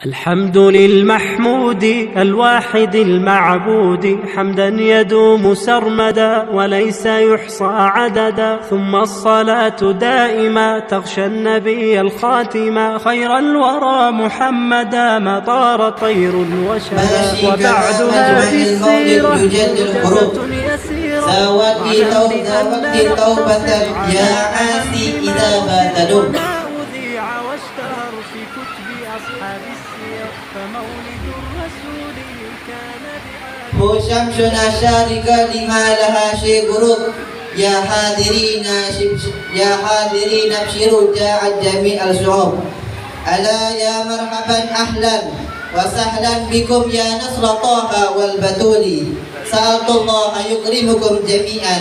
الحمد للمحمود الواحد المعبود حمدا يدوم سرمدا وليس يحصى عددا، ثم الصلاة دائما تغشى النبي الخاتما خير الورى محمدا ما طار طير وشدا. وبعد هذه السيرة موجزة يسيرة ساوتي توبة يا عاسي إذا باتدوا. واشتهر في كتب أصحاب السير فمولد الرسول كان هو شمسنا شارقة لما لها شيء غروب. يا حاضرين ابشروا جاءت جميع الشعوب. ألا يا مرحبا أهلا وسهلا بكم يا نصر طه والبتول. سألت الله يكرمكم جميعا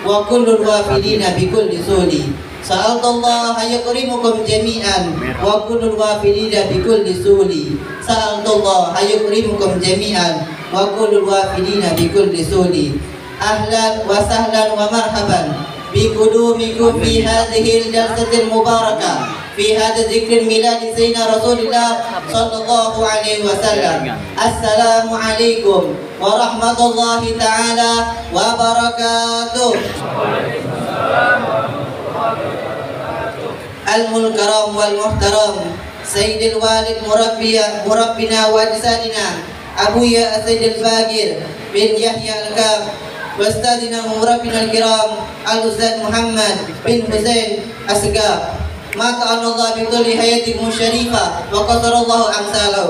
وكل الوافدين بكل سول. سألت الله يكرمكم جميعا وكل الوافدين بكل سول. سألت الله يكرمكم جميعا وكل الوافدين بكل سول. أهلا وسهلا ومرحبا بقدومكم في هذه الجلسة المباركة في هذا ذكر الميلاد سيدنا رسول الله صلى الله عليه وسلم. السلام عليكم ورحمة الله تعالى وبركاته. المكرم والمحترم سيد الوالد مربنا واجسادنا أبويا السيد الفاقر بن يحيى الكاف، واستاذنا ومربنا الكرام الأستاذ محمد بن حسين السقاف. ما كان الله بطول حياتكم الشريفة وقصر الله أمثاله.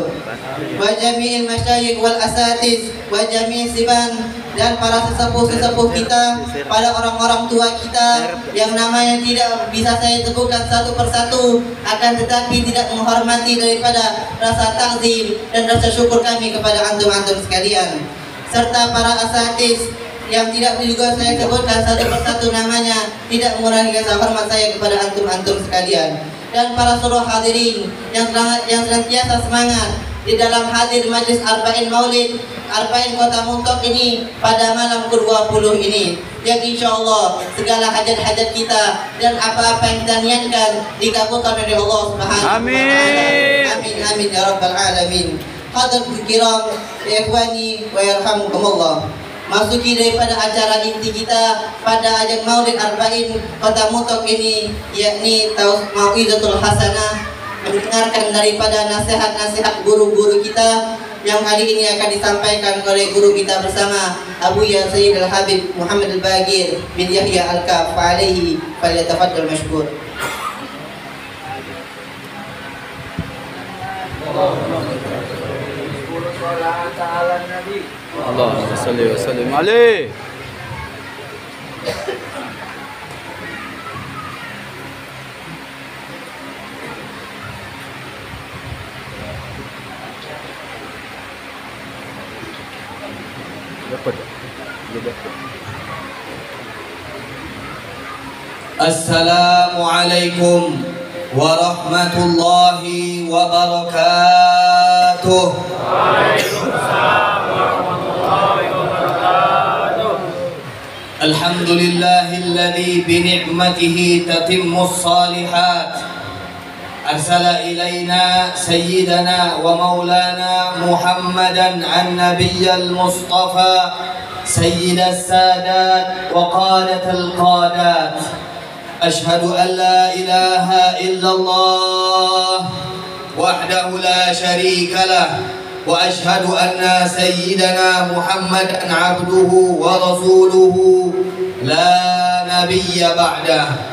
وجميع المشايخ والأساتذ وجميع siban dan para sesepuh-sesepuh kita, pada orang-orang tua kita yang namanya tidak bisa saya sebutkan satu persatu, akan tetapi tidak menghormati daripada rasa takzim dan rasa syukur kami kepada antum-antum sekalian, serta para asatiz yang tidak juga saya sebutkan satu persatu namanya, tidak mengurangi rasa hormat saya kepada antum-antum sekalian, dan para seluruh hadirin yang senantiasa semangat di dalam hadir majlis Arba'in Maulid Arba'in Kota Muntok ini pada malam ke-20 ini, yang insyaallah segala hajat-hajat kita dan apa-apa yang kita niatkan dikabulkan oleh Allah Subhanahu wa taala. Amin. Amin amin ya rabbal alamin. Hadirin kiram, ikhwani wa yarhamukumullah. Masuki daripada acara inti kita pada ajang Maulid Arba'in Kota Muntok ini, yakni Mau'izatul Hasanah, mendengarkan daripada nasihat-nasihat guru-guru kita yang hari ini akan disampaikan oleh guru kita bersama Abuya Sayyid Al-Habib Muhammad Al-Bagir bin Yahya Al-Kaf. Alaihi falyatafaddal mashkur. Allahumma salli wa sallim alaihi. Assalamualaikum warahmatullahi wabarakatuh. Waalaikumsalam warahmatullahi wabarakatuh. Alhamdulillahilladzi bi ni'matihi tatimmus shalihat. Arsala ilaina sayyidana wa maulana Muhammadan an-nabiyyal mustafa sayyidas sadat wa qadatal qadat. Ashhadu an la ilaha illallah wahdahu la syarika lah wa ashhadu anna sayyidana Muhammadan abduhu wa rasuluhu la nabiyya ba'dah.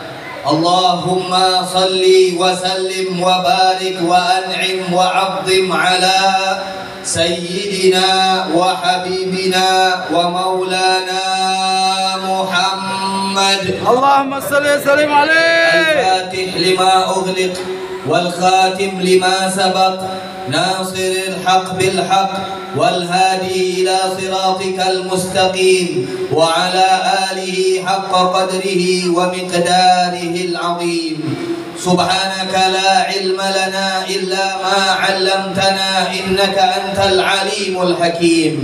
Allahumma salli wa sallim wa barik wa an'im wa 'azzim ala sayyidina wa habibina wa maulana Muhammad. Allahumma salli wa sallim alaihi. Al-Fatih lima ughliq wal khatim lima sabaq nasiril haqq bil haqq والهادي إلى صراطك المستقيم وعلى آله حق قدره ومقداره العظيم. سبحانك لا علم لنا إلا ما علمتنا إنك أنت العليم الحكيم.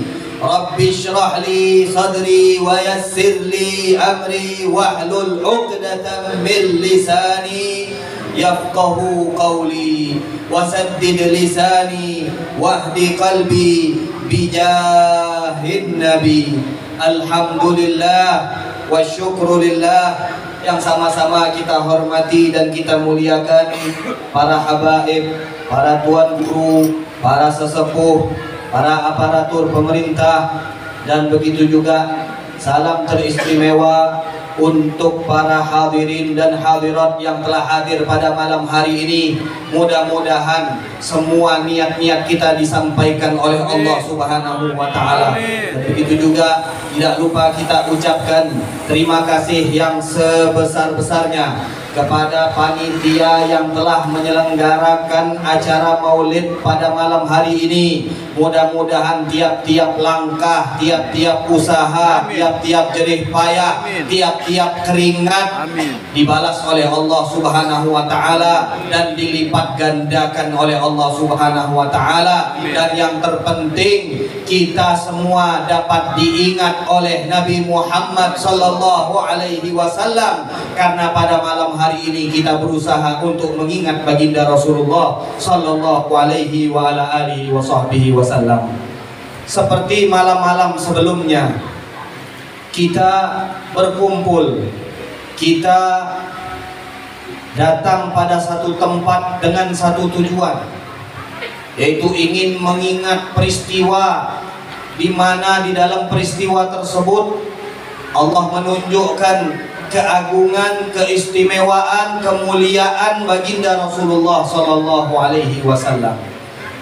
رب اشرح لي صدري ويسر لي أمري واحلل عقدة من لساني yafqahu qawli wasaddid lisani wahdi qalbi bijahin nabi. Alhamdulillah wa syukrulillah, yang sama-sama kita hormati dan kita muliakan para habaib, para tuan guru, para sesepuh, para aparatur pemerintah, dan begitu juga salam teristimewa untuk para hadirin dan hadirat yang telah hadir pada malam hari ini. Mudah-mudahan semua niat-niat kita disampaikan oleh Allah Subhanahu wa Ta'ala. Dan begitu juga tidak lupa kita ucapkan terima kasih yang sebesar-besarnya kepada panitia yang telah menyelenggarakan acara maulid pada malam hari ini. Mudah-mudahan tiap-tiap langkah, tiap-tiap usaha, tiap-tiap jerih payah, tiap-tiap keringat dibalas oleh Allah Subhanahu wa Ta'ala dan dilipat gandakan oleh Allah Subhanahu wa Ta'ala. Dan yang terpenting, kita semua dapat diingat oleh Nabi Muhammad sallallahu alaihi wasallam, karena pada malam hari ini kita berusaha untuk mengingat baginda Rasulullah sallallahu alaihi wa ala alihi wa sahbihi wasallam. Seperti malam-malam sebelumnya, kita berkumpul, kita datang pada satu tempat dengan satu tujuan, yaitu ingin mengingat peristiwa di mana di dalam peristiwa tersebut Allah menunjukkan keagungan, keistimewaan, kemuliaan baginda Rasulullah sallallahu alaihi wasallam.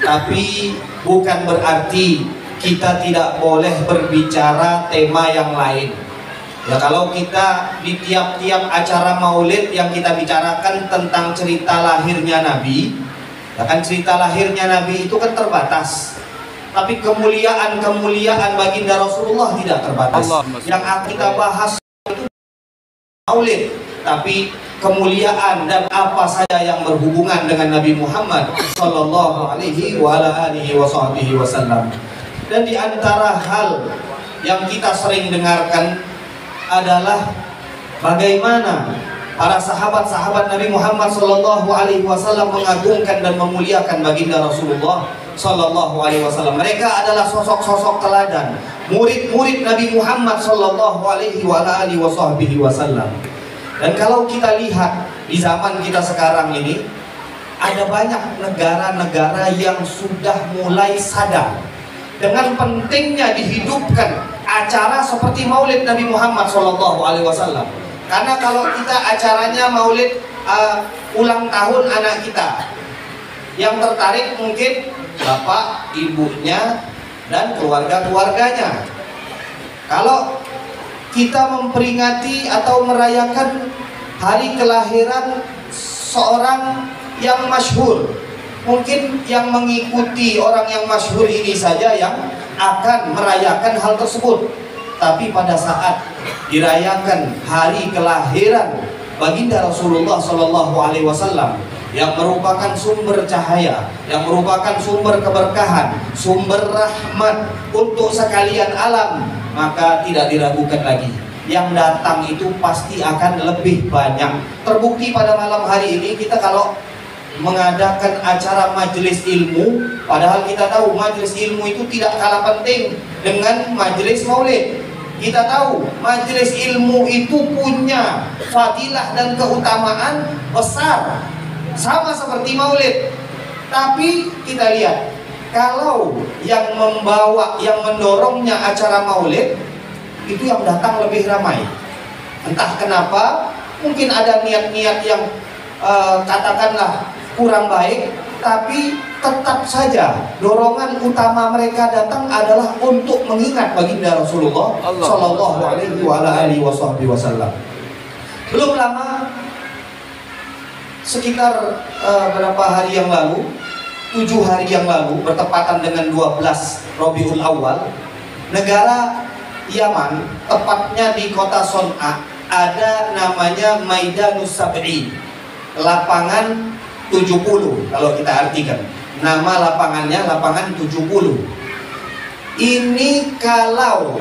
Tapi bukan berarti kita tidak boleh berbicara tema yang lain. Ya, kalau kita di tiap-tiap acara maulid yang kita bicarakan tentang cerita lahirnya Nabi, ya kan, cerita lahirnya Nabi itu kan terbatas. Tapi kemuliaan baginda Rasulullah tidak terbatas. Yang kita bahas itu maulid, tapi kemuliaan dan apa saja yang berhubungan dengan Nabi Muhammad sallallahu alaihi wa ala alihi wa sahbihi wasallam. Dan di antara hal yang kita sering dengarkan adalah bagaimana para sahabat-sahabat Nabi Muhammad sallallahu alaihi wasallam mengagungkan dan memuliakan baginda Rasulullah sallallahu alaihi wasallam. Mereka adalah sosok-sosok teladan, murid-murid Nabi Muhammad sallallahu alaihi wa alihi wasallam. Dan kalau kita lihat di zaman kita sekarang ini, ada banyak negara-negara yang sudah mulai sadar dengan pentingnya dihidupkan acara seperti Maulid Nabi Muhammad sallallahu alaihi wasallam. Karena kalau kita acaranya Maulid ulang tahun anak kita, yang tertarik mungkin bapak, ibunya, dan keluarga-keluarganya. Kalau kita memperingati atau merayakan hari kelahiran seorang yang masyhur, mungkin yang mengikuti orang yang masyhur ini saja yang akan merayakan hal tersebut. Tapi pada saat dirayakan hari kelahiran baginda Rasulullah sallallahu alaihi wasallam, yang merupakan sumber cahaya, yang merupakan sumber keberkahan, sumber rahmat untuk sekalian alam, maka tidak diragukan lagi, yang datang itu pasti akan lebih banyak. Terbukti pada malam hari ini kita kalau mengadakan acara majelis ilmu, padahal kita tahu majelis ilmu itu tidak kalah penting dengan majelis maulid. Kita tahu majelis ilmu itu punya fadilah dan keutamaan besar, sama seperti maulid. Tapi kita lihat, kalau yang membawa, yang mendorongnya acara maulid, itu yang datang lebih ramai. Entah kenapa, mungkin ada niat-niat yang katakanlah kurang baik, tapi tetap saja dorongan utama mereka datang adalah untuk mengingat baginda Rasulullah sallallahu alaihi wasallam. Belum lama, sekitar berapa hari yang lalu, 7 hari yang lalu, bertepatan dengan 12 Rabiul Awal, negara Yaman, tepatnya di kota Son'a, ada namanya Maidanus Sab'i, lapangan 70 kalau kita artikan. Nama lapangannya lapangan 70. Ini kalau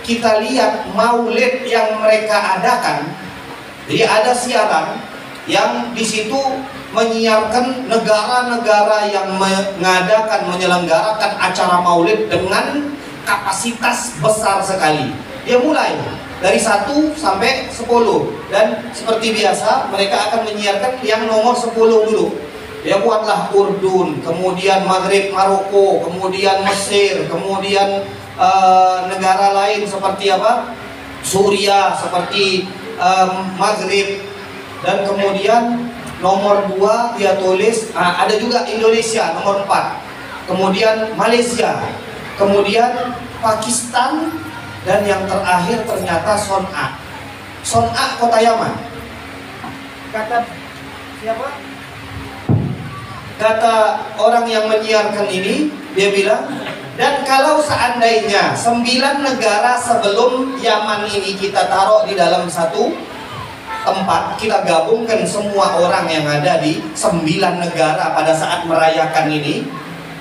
kita lihat maulid yang mereka adakan, jadi ada siaran yang di situ menyiarkan negara-negara yang menyelenggarakan acara maulid dengan kapasitas besar sekali. Dia mulai dari 1 sampai 10, dan seperti biasa mereka akan menyiarkan yang nomor 10 dulu. Dia buatlah Urdun, kemudian Maghrib, Maroko, kemudian Mesir, kemudian negara lain seperti apa? Suriah, seperti Maghrib, dan kemudian nomor 2 dia tulis ada juga Indonesia nomor 4, kemudian Malaysia, kemudian Pakistan, dan yang terakhir ternyata Son'a. Son'a kota Yaman. Kata siapa? Kata orang yang menyiarkan ini, dia bilang, dan kalau seandainya 9 negara sebelum Yaman ini kita taruh di dalam satu tempat, kita gabungkan semua orang yang ada di 9 negara pada saat merayakan ini.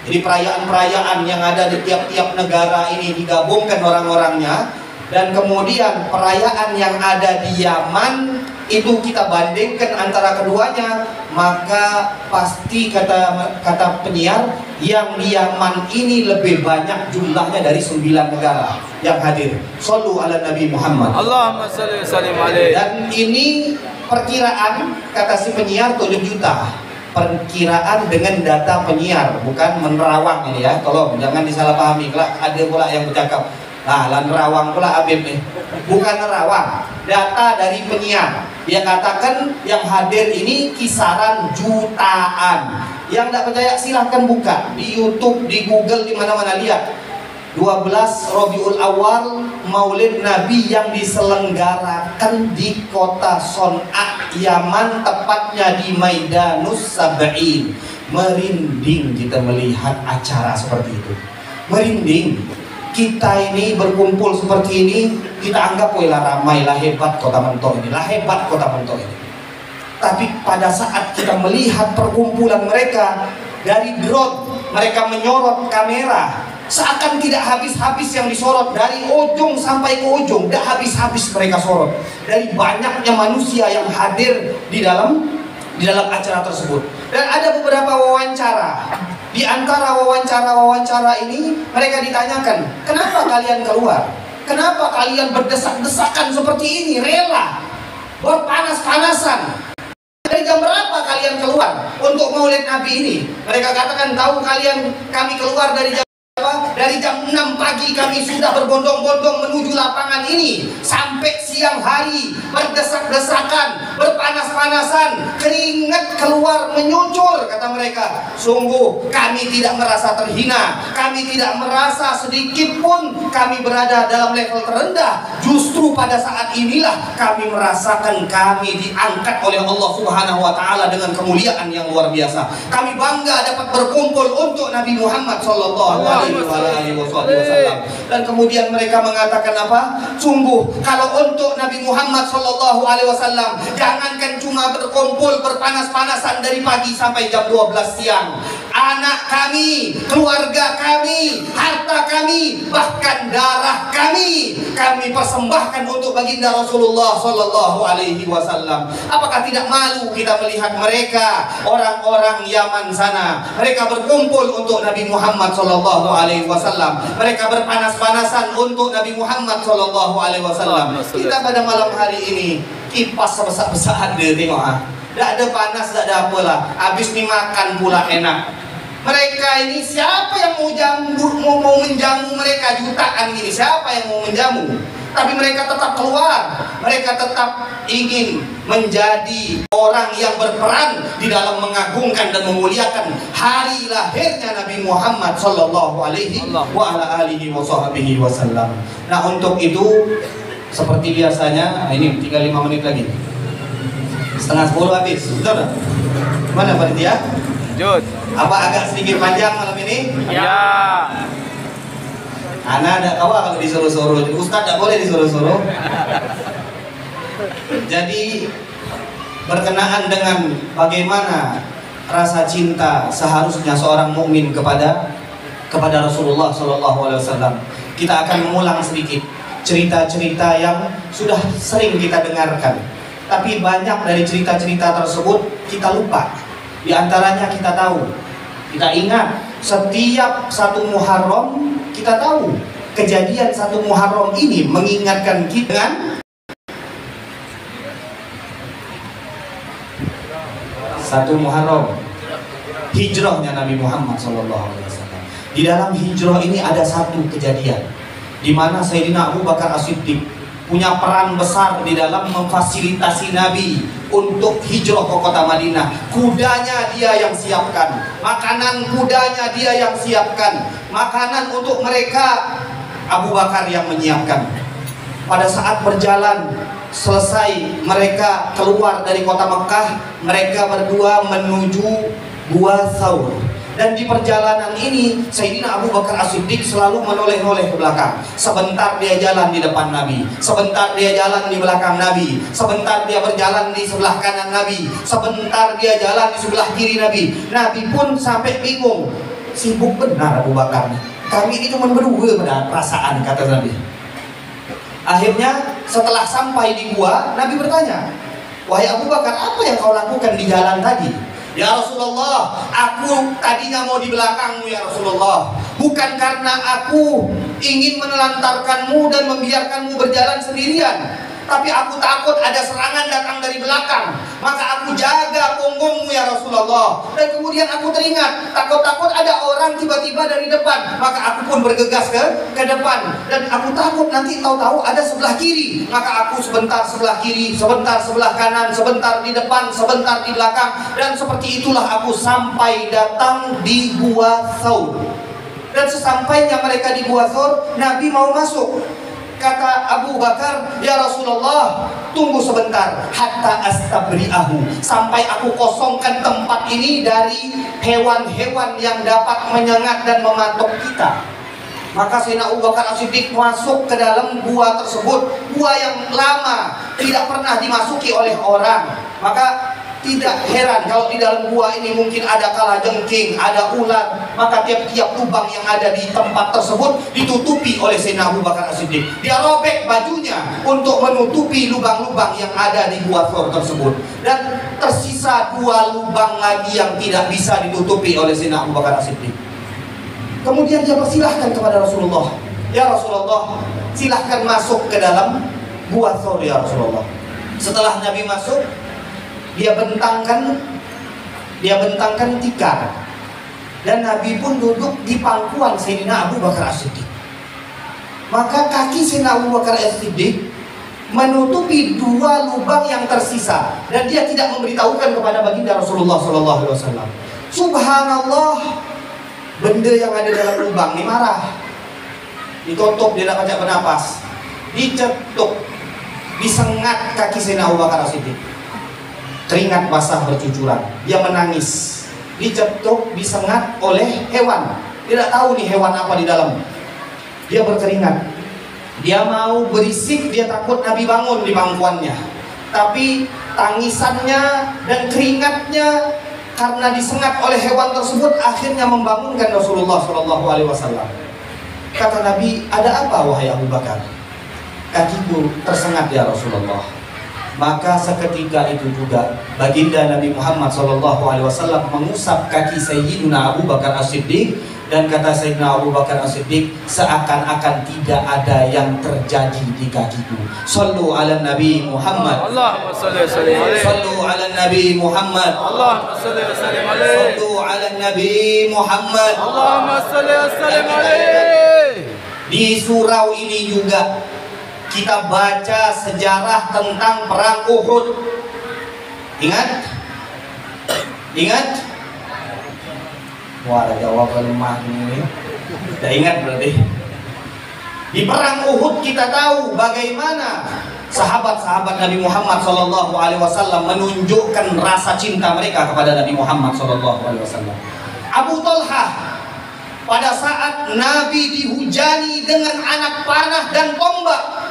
Jadi perayaan-perayaan yang ada di tiap-tiap negara ini digabungkan orang-orangnya, dan kemudian perayaan yang ada di Yaman itu kita bandingkan antara keduanya, maka pasti kata penyiar yang di Yaman ini lebih banyak jumlahnya dari 9 negara yang hadir. Shallu ala Nabi Muhammad. Allahumma shalli wa sallim alaihi. Dan ini perkiraan kata si penyiar 7 juta. Perkiraan dengan data penyiar, bukan menerawang ini ya. Tolong jangan disalahpahami. Ada pula yang bercakap, nerawang pula Habib nih. Bukan nerawang, data dari penyiar. Dia katakan yang hadir ini kisaran jutaan. Yang tidak percaya silahkan buka di YouTube, di Google, di mana-mana lihat. 12 Rabiul Awal Maulid Nabi yang diselenggarakan di kota Son'a, Yaman, tepatnya di Maidanus Sab'in. Merinding kita melihat acara seperti itu. Merinding. Kita ini berkumpul seperti ini, kita anggap lah ramai, lah hebat kota Mentok ini, lah hebat kota Mentok ini. Tapi pada saat kita melihat perkumpulan mereka dari drone, mereka menyorot kamera, seakan tidak habis-habis yang disorot, dari ujung sampai ke ujung, tidak habis-habis mereka sorot. Dari banyaknya manusia yang hadir di dalam acara tersebut. Dan ada beberapa wawancara. Di antara wawancara-wawancara ini mereka ditanyakan, kenapa kalian keluar? Kenapa kalian berdesak-desakan seperti ini, rela berpanas-panasan? Dari jam berapa kalian keluar untuk Maulid Nabi ini? Mereka katakan, tahu kami keluar dari jam berapa? Dari jam 6 pagi kami sudah berbondong-bondong menuju lapangan ini, sampai siang hari berdesak-desakan, berpanas-panasan, keringat keluar menyucur, kata mereka. Sungguh kami tidak merasa terhina, kami tidak merasa sedikit pun kami berada dalam level terendah. Justru pada saat inilah kami merasakan kami diangkat oleh Allah Subhanahu wa Ta'ala dengan kemuliaan yang luar biasa. Kami bangga dapat berkumpul untuk Nabi Muhammad sallallahu alaihi wasallam. Dan kemudian mereka mengatakan apa? Sungguh kalau untuk Nabi Muhammad sallallahu alaihi wasallam, jangankan cuma berkumpul berpanas-panasan dari pagi sampai jam 12 siang, anak kami, keluarga kami, harta kami, bahkan darah kami persembahkan untuk baginda Rasulullah sallallahu alaihi wasallam. Apakah tidak malu kita melihat mereka, orang-orang Yaman sana, mereka berkumpul untuk Nabi Muhammad sallallahu alaihi wasallam. Mereka berpanas-panasan untuk Nabi Muhammad sallallahu alaihi wasallam. Kita pada malam hari ini kipas sebesar-besar ada, tengok tidak ada panas, tidak ada apalah. Habis nih makan pula enak. Mereka ini siapa yang mau menjamu mereka jutaan ini? Siapa yang mau menjamu? Tapi mereka tetap keluar. Mereka tetap ingin menjadi orang yang berperan di dalam mengagungkan dan memuliakan hari lahirnya Nabi Muhammad sallallahu alaihi wasallam. Nah, untuk itu seperti biasanya, ini tinggal 5 menit lagi. 9:30 habis. Betul tak? Mana panitia? Jod. Apa agak sedikit panjang malam ini? Ya. Ana ada kawa kalau disuruh-suruh. Ustaz tidak boleh disuruh-suruh. Jadi berkenaan dengan bagaimana rasa cinta seharusnya seorang mukmin kepada Rasulullah Shallallahu Alaihi Wasallam, kita akan mengulang sedikit cerita-cerita yang sudah sering kita dengarkan. Tapi banyak dari cerita-cerita tersebut kita lupa. Di antaranya kita tahu, kita ingat setiap 1 Muharram kita tahu kejadian 1 Muharram ini mengingatkan kita dengan 1 Muharram hijrahnya Nabi Muhammad SAW. Di dalam hijrah ini ada satu kejadian di mana Sayyidina Abu Bakar As-Siddiq punya peran besar di dalam memfasilitasi Nabi untuk hijrah ke kota Madinah. Kudanya dia yang siapkan, makanan kudanya dia yang siapkan, makanan untuk mereka Abu Bakar yang menyiapkan. Pada saat berjalan, selesai mereka keluar dari kota Mekah, mereka berdua menuju Gua Thaur. Dan di perjalanan ini Sayyidina Abu Bakar As-Siddiq selalu menoleh-noleh ke belakang. Sebentar dia jalan di depan Nabi, sebentar dia jalan di belakang Nabi, sebentar dia berjalan di sebelah kanan Nabi, sebentar dia jalan di sebelah kiri Nabi. Nabi pun sampai bingung, sibuk benar Abu Bakar, kami ini cuma berdua pada perasaan, kata Nabi. Akhirnya setelah sampai di gua, Nabi bertanya, wahai Abu Bakar, apa yang kau lakukan di jalan tadi? Ya Rasulullah, aku tadinya mau di belakangmu ya Rasulullah, bukan karena aku ingin menelantarkanmu dan membiarkanmu berjalan sendirian, tapi aku takut ada serangan datang dari belakang, maka aku jaga punggungmu ya Rasulullah. Dan kemudian aku teringat, takut-takut ada orang tiba-tiba dari depan, maka aku pun bergegas ke depan. Dan aku takut nanti tahu-tahu ada sebelah kiri, maka aku sebentar sebelah kiri, sebentar sebelah kanan, sebentar di depan, sebentar di belakang. Dan seperti itulah aku sampai datang di Gua Thaur. Dan sesampainya mereka di Gua Thaur, Nabi mau masuk. Kata Abu Bakar, ya Rasulullah, tunggu sebentar, hatta astabri'ahu, sampai aku kosongkan tempat ini dari hewan-hewan yang dapat menyengat dan mematok kita. Maka Sayyidina Abu Bakar As-Siddiq masuk ke dalam gua tersebut, gua yang lama tidak pernah dimasuki oleh orang. Maka tidak heran kalau di dalam gua ini mungkin ada kalajengking, ada ular. Maka tiap-tiap lubang yang ada di tempat tersebut ditutupi oleh Sayyidina Abu Bakar As-Siddiq. Dia robek bajunya untuk menutupi lubang-lubang yang ada di Gua Thaur tersebut. Dan tersisa 2 lubang lagi yang tidak bisa ditutupi oleh Sayyidina Abu Bakar As-Siddiq. Kemudian dia persilahkan kepada Rasulullah, ya Rasulullah, silahkan masuk ke dalam Gua Thaur ya Rasulullah. Setelah Nabi masuk, dia bentangkan tikar, dan Nabi pun duduk di pangkuan Sayyidina Abu Bakar As-Siddiq. Maka kaki Sayyidina Abu Bakar As-Siddiq menutupi 2 lubang yang tersisa, dan dia tidak memberitahukan kepada baginda Rasulullah SAW. Subhanallah, benda yang ada dalam lubang ini marah, ditutup, dia tidak bisa bernapas, dicetuk, disengat kaki Sayyidina Abu Bakar As-Siddiq. Keringat basah bercucuran, dia menangis, dicetuk, disengat oleh hewan. Dia tidak tahu nih hewan apa di dalam. Dia berkeringat, dia mau berisik, dia takut Nabi bangun di pangkuannya. Tapi tangisannya dan keringatnya karena disengat oleh hewan tersebut akhirnya membangunkan Rasulullah SAW. Kata Nabi, ada apa wahai Abu Bakar? Kakiku tersengat ya Rasulullah. Maka seketika itu juga baginda Nabi Muhammad SAW mengusap kaki Sayyidina Abu Bakar As-Siddiq, dan kata Sayyidina Abu Bakar As-Siddiq, seakan-akan tidak ada yang terjadi di kakiku. Sallu ala Nabi Muhammad. Allahumma salli wa sallim alaihi. Sallu ala Nabi Muhammad. Allahumma salli wa sallim alaihi. Sallu ala Nabi Muhammad. Allahumma salli wa sallim alaihi. Di surau ini juga kita baca sejarah tentang perang Uhud. Ingat? Ingat? Wah, ada jawab lemah ini. Tidak ingat berarti. Di perang Uhud kita tahu bagaimana sahabat-sahabat Nabi Muhammad SAW menunjukkan rasa cinta mereka kepada Nabi Muhammad SAW. Abu Talhah, pada saat Nabi dihujani dengan anak panah dan tombak,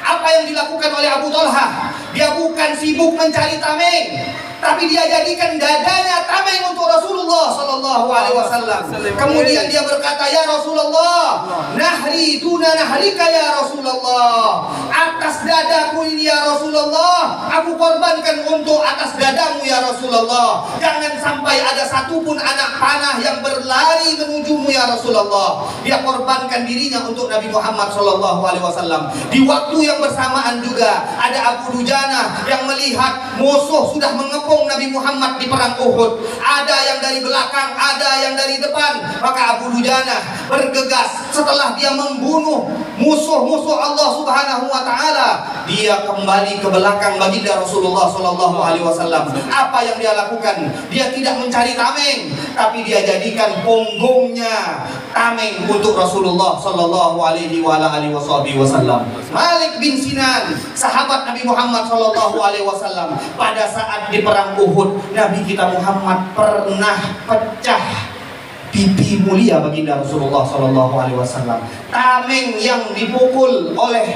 apa yang dilakukan oleh Abu Talhah? Dia bukan sibuk mencari tameng, tapi dia jadikan dadanya tameng untuk Rasulullah sallallahu alaihi wasallam. Kemudian dia berkata, "Ya Rasulullah, nahri duna nahrika ya Rasulullah. Atas dadaku ini ya Rasulullah, aku korbankan untuk atas dadamu ya Rasulullah. Jangan sampai ada satupun anak panah yang berlari menujumu ya Rasulullah." Dia korbankan dirinya untuk Nabi Muhammad sallallahu alaihi wasallam. Di waktu yang bersamaan juga ada Abu Dujanah yang melihat musuh sudah mengepung Nabi Muhammad di perang Uhud. Ada yang dari belakang, ada yang dari depan. Maka Abu Dujanah bergegas setelah dia membunuh musuh-musuh Allah Subhanahu wa taala. Dia kembali ke belakang baginda Rasulullah sallallahu alaihi wasallam. Apa yang dia lakukan? Dia tidak mencari tameng, tapi dia jadikan punggungnya tameng untuk Rasulullah sallallahu alaihi wasallam. Malik bin Sinan, sahabat Nabi Muhammad sallallahu alaihi wasallam, pada saat di perang Uhud, Nabi kita Muhammad pernah pecah pipi mulia baginda Rasulullah sallallahu alaihi wasallam. Tameng yang dipukul oleh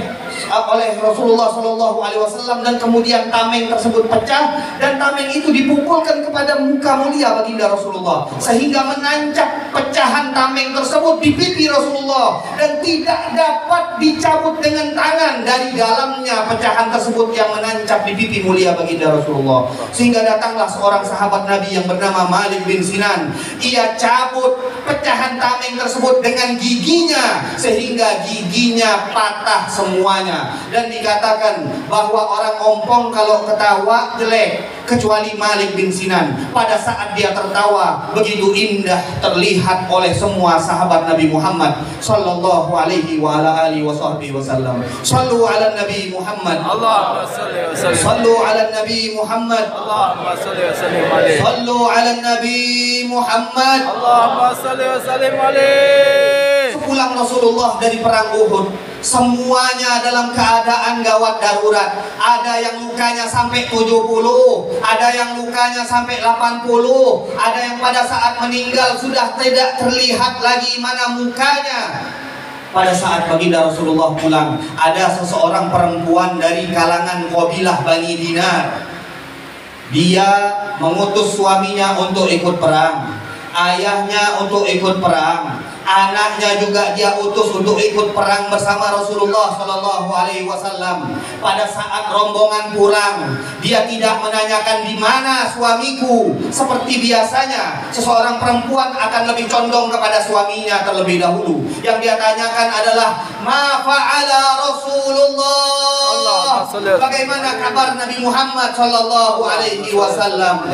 Rasulullah sallallahu alaihi wasallam, dan kemudian tameng tersebut pecah, dan tameng itu dipukulkan kepada muka mulia baginda Rasulullah, sehingga menancap pecahan tameng tersebut di pipi Rasulullah dan tidak dapat dicabut dengan tangan dari dalamnya pecahan tersebut yang menancap di pipi mulia baginda Rasulullah. Sehingga datanglah seorang sahabat Nabi yang bernama Malik bin Sinan. Ia cabut pecahan tameng tersebut dengan giginya sehingga giginya patah semuanya, dan dikatakan bahwa orang ompong kalau ketawa jelek, kecuali Malik bin Sinan. Pada saat dia tertawa begitu indah terlihat oleh semua sahabat Nabi Muhammad sallallahu alaihi wa ala alihi wasallam. Sallu ala Nabi Muhammad. Allahumma salli wa sallim. Sallu ala Nabi Muhammad. Allahumma salli wa sallim alaihi. Sallu ala Nabi Muhammad. Allahumma salli wa sallim alaihi. Sepulang Rasulullah dari perang Uhud, semuanya dalam keadaan gawat darurat. Ada yang lukanya sampai 70, ada yang lukanya sampai 80, ada yang pada saat meninggal sudah tidak terlihat lagi mana mukanya. Pada saat baginda Rasulullah pulang, ada seseorang perempuan dari kalangan kabilah Bani Dinar. Dia mengutus suaminya untuk ikut perang, ayahnya untuk ikut perang, anaknya juga dia utus untuk ikut perang bersama Rasulullah sallallahu alaihi wasallam. Pada saat rombongan pulang, dia tidak menanyakan di mana suamiku. Seperti biasanya, seseorang perempuan akan lebih condong kepada suaminya terlebih dahulu. Yang dia tanyakan adalah ma fa'ala Rasulullah. Bagaimana kabar Nabi Muhammad sallallahu alaihi wasallam?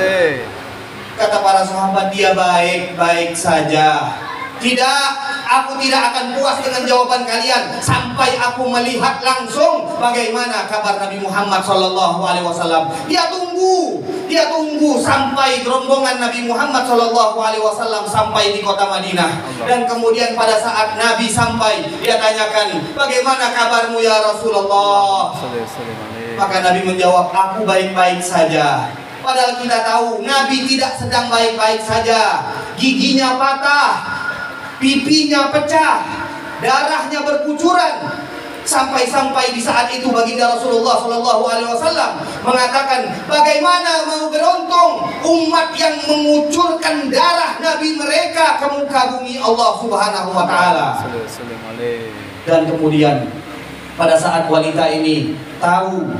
Kata para sahabat, dia baik-baik saja. Tidak, aku tidak akan puas dengan jawaban kalian sampai aku melihat langsung bagaimana kabar Nabi Muhammad sallallahu alaihi wasallam. Dia tunggu sampai rombongan Nabi Muhammad sallallahu alaihi wasallam sampai di kota Madinah. Dan kemudian pada saat Nabi sampai, dia tanyakan, "Bagaimana kabarmu ya Rasulullah?" Maka Nabi menjawab, "Aku baik-baik saja." Padahal kita tahu Nabi tidak sedang baik-baik saja. Giginya patah, pipinya pecah, darahnya berkucuran. Sampai-sampai di saat itu baginda Rasulullah sallallahu alaihi wasallam mengatakan, bagaimana mau beruntung umat yang mengucurkan darah Nabi mereka ke muka bumi Allah Subhanahu wa taala. Dan kemudian pada saat wanita ini tahu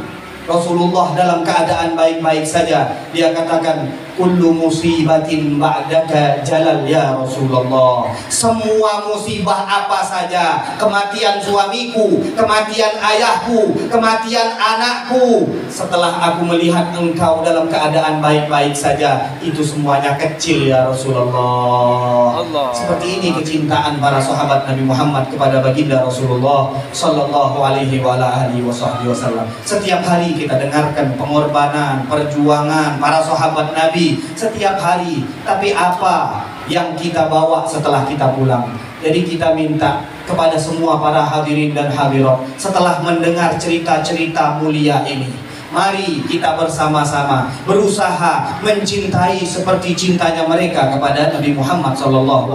Rasulullah dalam keadaan baik-baik saja, dia katakan, kullu musibatin ba'daka jalal ya Rasulullah. Semua musibah apa saja, kematian suamiku, kematian ayahku, kematian anakku, setelah aku melihat engkau dalam keadaan baik-baik saja, itu semuanya kecil ya Rasulullah. Seperti ini kecintaan para sahabat Nabi Muhammad kepada baginda Rasulullah sallallahu alaihi wa alihi wasallam. Setiap hari kita dengarkan pengorbanan, perjuangan para sahabat Nabi setiap hari. Tapi apa yang kita bawa setelah kita pulang? Jadi kita minta kepada semua para hadirin dan hadirat, setelah mendengar cerita-cerita mulia ini, Mari kita bersama-sama berusaha mencintai seperti cintanya mereka kepada Nabi Muhammad SAW.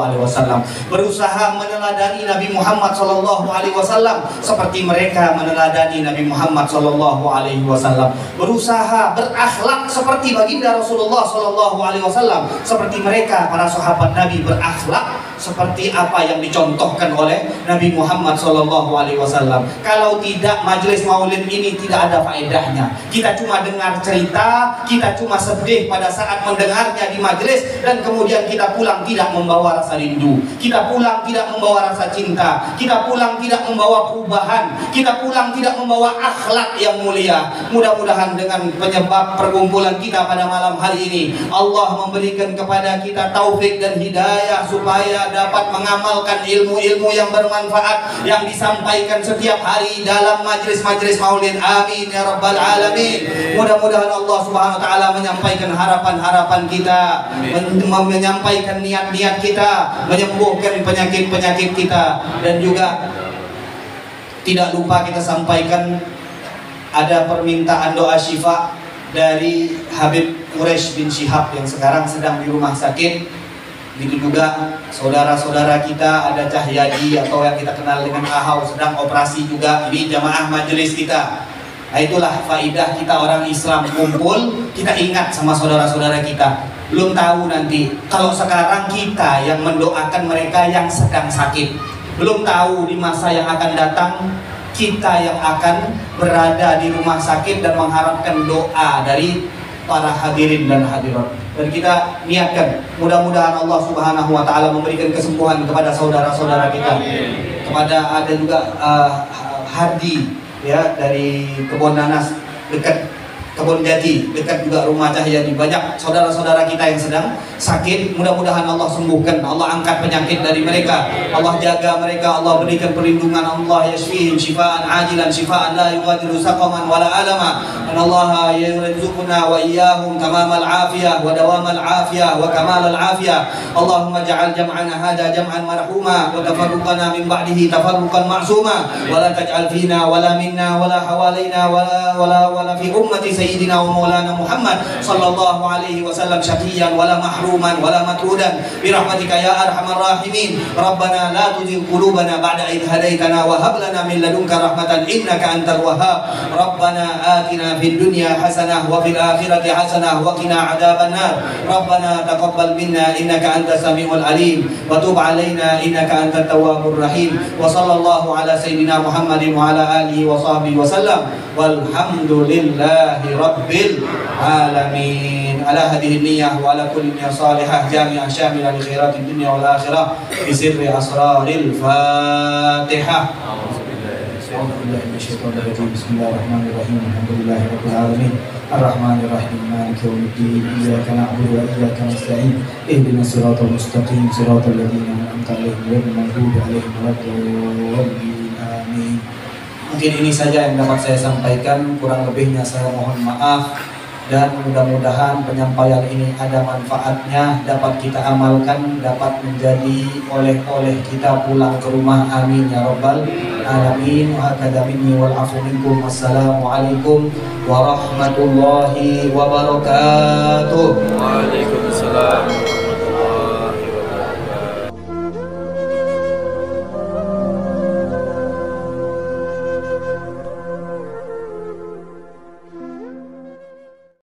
Berusaha meneladani Nabi Muhammad SAW seperti mereka meneladani Nabi Muhammad SAW. Berusaha berakhlak seperti baginda Rasulullah SAW, seperti mereka para sahabat Nabi berakhlak seperti apa yang dicontohkan oleh Nabi Muhammad SAW. Kalau tidak, majelis maulid ini tidak ada faedahnya. Kita cuma dengar cerita, kita cuma sedih pada saat mendengarnya di majelis, dan kemudian kita pulang tidak membawa rasa rindu, kita pulang tidak membawa rasa cinta, kita pulang tidak membawa perubahan, kita pulang tidak membawa akhlak yang mulia. Mudah-mudahan dengan penyebab perkumpulan kita pada malam hari ini, Allah memberikan kepada kita taufik dan hidayah supaya dapat mengamalkan ilmu-ilmu yang bermanfaat yang disampaikan setiap hari dalam majelis-majelis maulid. Amin ya rabbal alamin. Mudah-mudahan Allah Subhanahu wa taala menyampaikan harapan-harapan kita, menyampaikan niat-niat kita, menyembuhkan penyakit-penyakit kita, dan juga tidak lupa kita sampaikan ada permintaan doa syifa dari Habib Quraisy bin Syihab yang sekarang sedang di rumah sakit. Begitu juga saudara-saudara kita, ada Cahyadi atau yang kita kenal dengan Ahau sedang operasi juga. Ini jamaah majelis kita. Nah, itulah faidah kita orang Islam kumpul, kita ingat sama saudara-saudara kita. Belum tahu nanti kalau sekarang kita yang mendoakan mereka yang sedang sakit, belum tahu di masa yang akan datang kita yang akan berada di rumah sakit dan mengharapkan doa dari para hadirin dan hadirat. Dan kita niatkan, mudah-mudahan Allah Subhanahu wa taala memberikan kesembuhan kepada saudara-saudara kita. Kepada ada juga Hardi ya dari Kebon Nanas dekat Kebon Jati, dekat juga rumah Cahyadi. Banyak saudara-saudara kita yang sedang sakit, mudah-mudahan Allah sembuhkan, Allah angkat penyakit dari mereka, Allah jaga mereka, Allah berikan perlindungan, Allah yashfihim shifaan ajilan shifaan la yughadiru saqaman wala alama. Dan Allah yarzuquna wa iyyahum tamamal afiyah wa dawamal afiyah wa kamalal afiyah. Allahumma ja'al jam'ana hadha jam'an marhuma wa tafarruqana min ba'dihi tafarruqan ma'suma wa la taj'al fina wala minna wala hawalaina wala fi ummati sayyidina wa maulana Muhammad sallallahu alaihi wasallam syaqiyan wala mahruman wala matrudan bi rahmatika ya arhamar rahimin. Rabbana la tuzigh qulubana ba'da idh hadaitana wa hab lana min ladunka rahmatan innaka antal wahhab. Rabbana atina fid dunya hasanah wa fil akhirati hasanah wa qina adzabannar. Rabbana taqabbal minna innaka antas samiul alim wa tub alaina innaka antat tawwabur rahim. Wa sallallahu ala sayyidina Muhammadin wa ala alihi wa sahbihi wasallam. Walhamdulillahi rabbil alamin. Ala hadhihi niyyah wa ala kulli niyyah salihah jami'ah syamilah li khairatid dunya wal akhirah bi sirri asraril Fatihah. Bismillahirrahmanirrahim. Alhamdulillahi rabbil alamin. Ar-Rahmanir-Rahim. Maliki yaumiddin. Iyyaka na'budu wa iyyaka nasta'in. Ihdinas siratal mustaqim. Siratal ladzina an'amta 'alaihim ghairil maghdubi 'alaihim waladdallin. Amin. Mungkin ini saja yang dapat saya sampaikan, kurang lebihnya saya mohon maaf, dan mudah-mudahan penyampaian ini ada manfaatnya, dapat kita amalkan, dapat menjadi oleh-oleh kita pulang ke rumah. Amin ya rabbal alamin. Wa hakadha minni wal afu minkum. Wassalamualaikum warahmatullahi wabarakatuh.